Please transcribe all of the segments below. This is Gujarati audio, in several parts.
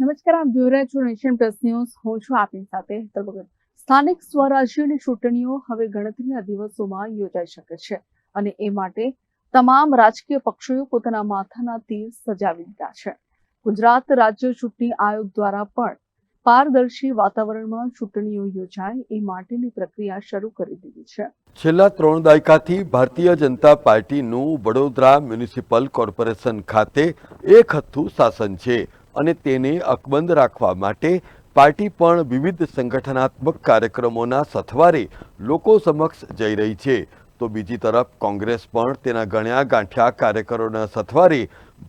નમસ્કાર, આપ જોઈ રહ્યા છો નેશન પ્લસ ન્યૂઝ. હું છું આપની સાથે હેતલ ભગત. સ્થાનિક સ્વરાજ્યની ચૂંટણીઓ હવે ગણતરીના દિવસોમાં યોજાઈ શકે છે અને એ માટે તમામ રાજકીય પક્ષોએ પોતાના માથાના તીર સજાવી દીધા છે. ગુજરાત રાજ્ય ચૂંટણી આયોગ દ્વારા પણ પારદર્શી વાતાવરણમાં ચૂંટણીઓ યોજાય એ માટેની પ્રક્રિયા શરૂ કરી દીધી છે. છેલ્લા 3 દાયકાથી ભારતીય જનતા પાર્ટીનું વડોદરા મ્યુનિસિપલ કોર્પોરેશન ખાતે એક હથ્થું શાસન છે અને તેને અકબંધ રાખવા માટે પાર્ટી પણ વિવિધ સંગઠનાત્મક કાર્યક્રમોના સથવારે લોકો સમક્ષ જઈ રહી છે. તો બીજી તરફ કોંગ્રેસ પણ તેના ગણ્યા ગાંઠ્યા કાર્યકરોના સથવારે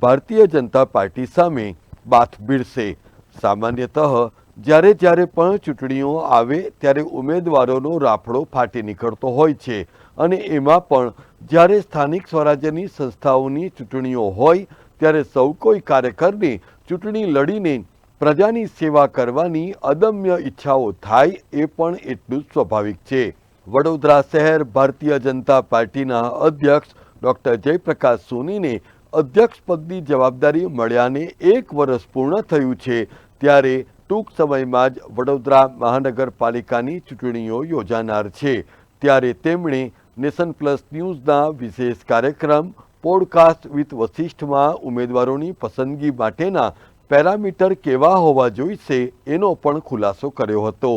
ભારતીય જનતા પાર્ટી સામે બાથ ભીડશે. સામાન્યતઃ જ્યારે પણ ચૂંટણીઓ આવે ત્યારે ઉમેદવારોનો રાફડો ફાટી નીકળતો હોય છે અને એમાં પણ જ્યારે સ્થાનિક સ્વરાજ્યની સંસ્થાઓની ચૂંટણીઓ હોય ત્યારે સૌ કોઈ કાર્યકરને ચૂંટણી લડીને પ્રજાની સેવા કરવાની અદમ્ય ઈચ્છાઓ થાય એ પણ એટલું જ સ્વાભાવિક છે. વડોદરા શહેર ભારતીય જનતા પાર્ટીના અધ્યક્ષ ડૉક્ટર જયપ્રકાશ સોનીને અધ્યક્ષ પદની જવાબદારી મળ્યાને 1 વર્ષ પૂર્ણ થયું છે ત્યારે ટૂંક સમયમાં જ વડોદરા મહાનગરપાલિકાની ચૂંટણીઓ યોજાનાર છે. ત્યારે તેમણે નેશન પ્લસ ન્યૂઝના વિશેષ કાર્યક્રમ પોડકાસ્ટ વિથ વશિષ્ઠમાં ઉમેદવારોની પસંદગી માટેના પેરામીટર કેવા હોવા જોઈશે એનો પણ ખુલાસો કર્યો હતો.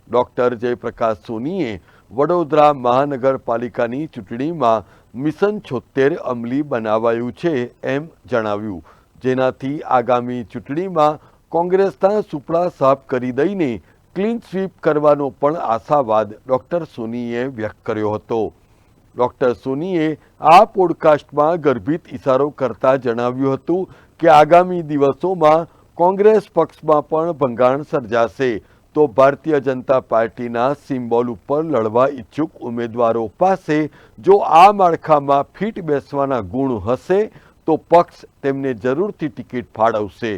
ડૉક્ટર જયપ્રકાશ સોનીએ વડોદરા મહાનગરપાલિકાની ચૂંટણીમાં મિશન 76 અમલી બનાવાયું છે એમ જણાવ્યું, જેનાથી આગામી ચૂંટણીમાં કોંગ્રેસના સુપડા સાફ કરી દઈને ક્લીન સ્વીપ કરવાનો પણ આશાવાદ ડૉક્ટર સોનીએ વ્યક્ત કર્યો હતો. ડૉક્ટર સોનીએ આ પોડકાસ્ટમાં ગર્ભિત ઇશારો કરતા જણાવ્યું હતું કે આગામી દિવસોમાં કોંગ્રેસ પક્ષમાં પણ ભંગાણ સર્જાશે તો ભારતીય જનતા પાર્ટીના સિમ્બોલ ઉપર લડવા ઈચ્છુક ઉમેદવારો પાસે જો આ માળખામાં ફિટ બેસવાના ગુણ હશે તો પક્ષ તેમને જરૂરથી ટિકિટ ફાળવશે.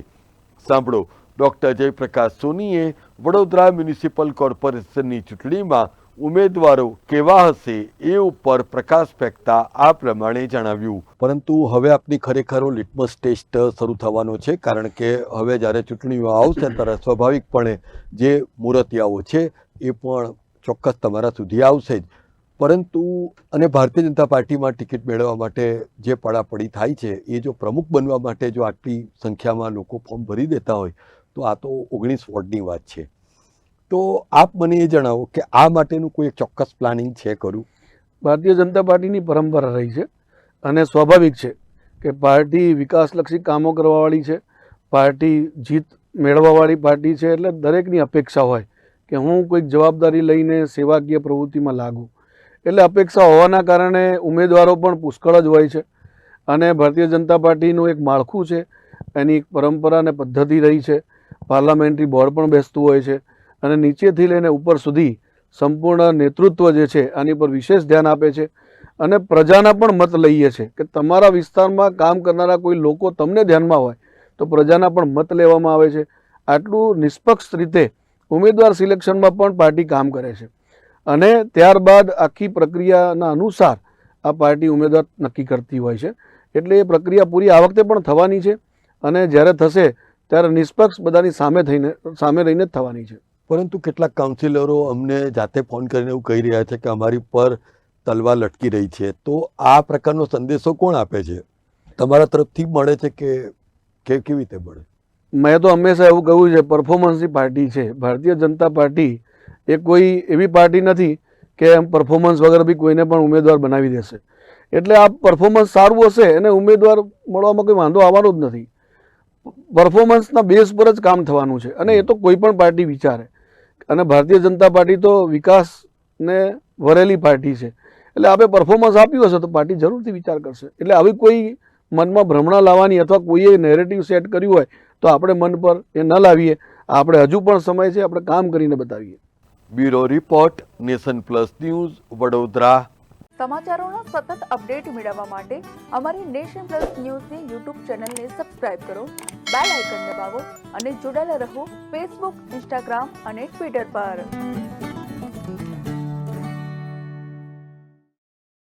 સાંભળો ડૉક્ટર જયપ્રકાશ સોનીએ વડોદરા મ્યુનિસિપલ કોર્પોરેશનની ચૂંટણીમાં ઉમેદવારો કેવા હશે એ ઉપર પ્રકાશ ફેંકતા આ પ્રમાણે જણાવ્યું. પરંતુ હવે આપની ખરેખર લિટમસ ટેસ્ટ શરૂ થવાનો છે, કારણ કે હવે જ્યારે ચૂંટણીઓ આવશે ત્યારે સ્વાભાવિકપણે જે મૂર્તિયાઓ છે એ પણ ચોક્કસ તમારા સુધી આવશે જ. પરંતુ અને ભારતીય જનતા પાર્ટીમાં ટિકિટ મેળવવા માટે જે પડાપડી થાય છે એ જો પ્રમુખ બનવા માટે જો આટલી સંખ્યામાં લોકો ફોર્મ ભરી દેતા હોય તો આ તો 19 વોર્ડની વાત છે. તો આપ મને એ જણાવો કે આ માટેનું કોઈ ચોક્કસ પ્લાનિંગ છે ખરું? ભારતીય જનતા પાર્ટીની પરંપરા રહી છે અને સ્વાભાવિક છે કે પાર્ટી વિકાસલક્ષી કામો કરવાવાળી છે, પાર્ટી જીત મેળવવાવાળી પાર્ટી છે. એટલે દરેકની અપેક્ષા હોય કે હું કોઈક જવાબદારી લઈને સેવાકીય પ્રવૃત્તિમાં લાગું. એટલે અપેક્ષા હોવાના કારણે ઉમેદવારો પણ પુષ્કળ જ હોય છે અને ભારતીય જનતા પાર્ટીનું એક માળખું છે, એની એક પરંપરા અને પદ્ધતિ રહી છે. પાર્લામેન્ટરી બોર્ડ પણ બેસતું હોય છે અને નીચેથી લઈને ઉપર સુધી સંપૂર્ણ નેતૃત્વ જે છે આની પર વિશેષ ધ્યાન આપે છે અને પ્રજાના પણ મત લઈએ છે કે તમારા વિસ્તારમાં કામ કરનારા કોઈ લોકો તમને ધ્યાનમાં હોય તો પ્રજાના પણ મત લેવામાં આવે છે. આટલું નિષ્પક્ષ રીતે ઉમેદવાર સિલેક્શનમાં પણ પાર્ટી કામ કરે છે અને ત્યારબાદ આખી પ્રક્રિયાના અનુસાર આ પાર્ટી ઉમેદવાર નક્કી કરતી હોય છે. એટલે એ પ્રક્રિયા પૂરી આ વખતે પણ થવાની છે અને જ્યારે થશે ત્યારે નિષ્પક્ષ બધાની સામે રહીને જ થવાની છે. પરંતુ કેટલાક કાઉન્સિલરો અમને જાતે ફોન કરીને એવું કહી રહ્યા છે કે અમારી પર તલવાર લટકી રહી છે. તો આ પ્રકારનો સંદેશો કોણ આપે છે? તમારા તરફથી મળે છે કે કેવી રીતે મળે? મેં તો હંમેશા એવું કહ્યું છે, પરફોર્મન્સની પાર્ટી છે ભારતીય જનતા પાર્ટી. એ કોઈ એવી પાર્ટી નથી કે એમ પરફોર્મન્સ વગર બી કોઈને પણ ઉમેદવાર બનાવી દેશે. એટલે આ પરફોર્મન્સ સારું હશે અને ઉમેદવાર મળવામાં કોઈ વાંધો આવવાનો જ નથી. પરફોર્મન્સના બેઝ પર જ કામ થવાનું છે અને એ તો કોઈ પણ પાર્ટી વિચારે. અને ભારતીય જનતા પાર્ટી તો વિકાસને વરેલી પાર્ટી છે. એટલે આપણે પરફોર્મન્સ આપ્યું હશે તો પાર્ટી જરૂરથી વિચાર કરશે. એટલે આવી કોઈ મનમાં ભ્રમણા લાવવાની અથવા કોઈએ નેરેટિવ સેટ કર્યું હોય તો આપણે મન પર એ ન લાવીએ. આપણે હજુ પણ સમય છે, આપણે કામ કરીને બતાવીએ. Bureau report, nation plus news, Vadodara. સમાચારોનો સતત અપડેટ મેળવવા માટે અમારી નેશન પ્લસ ન્યૂઝની યુટ્યુબ ચેનલને સબસ્ક્રાઇબ કરો, બેલ આઇકન દબાવો અને જોડાયેલા રહો ફેસબુક, ઇન્સ્ટાગ્રામ અને ટ્વિટર પર.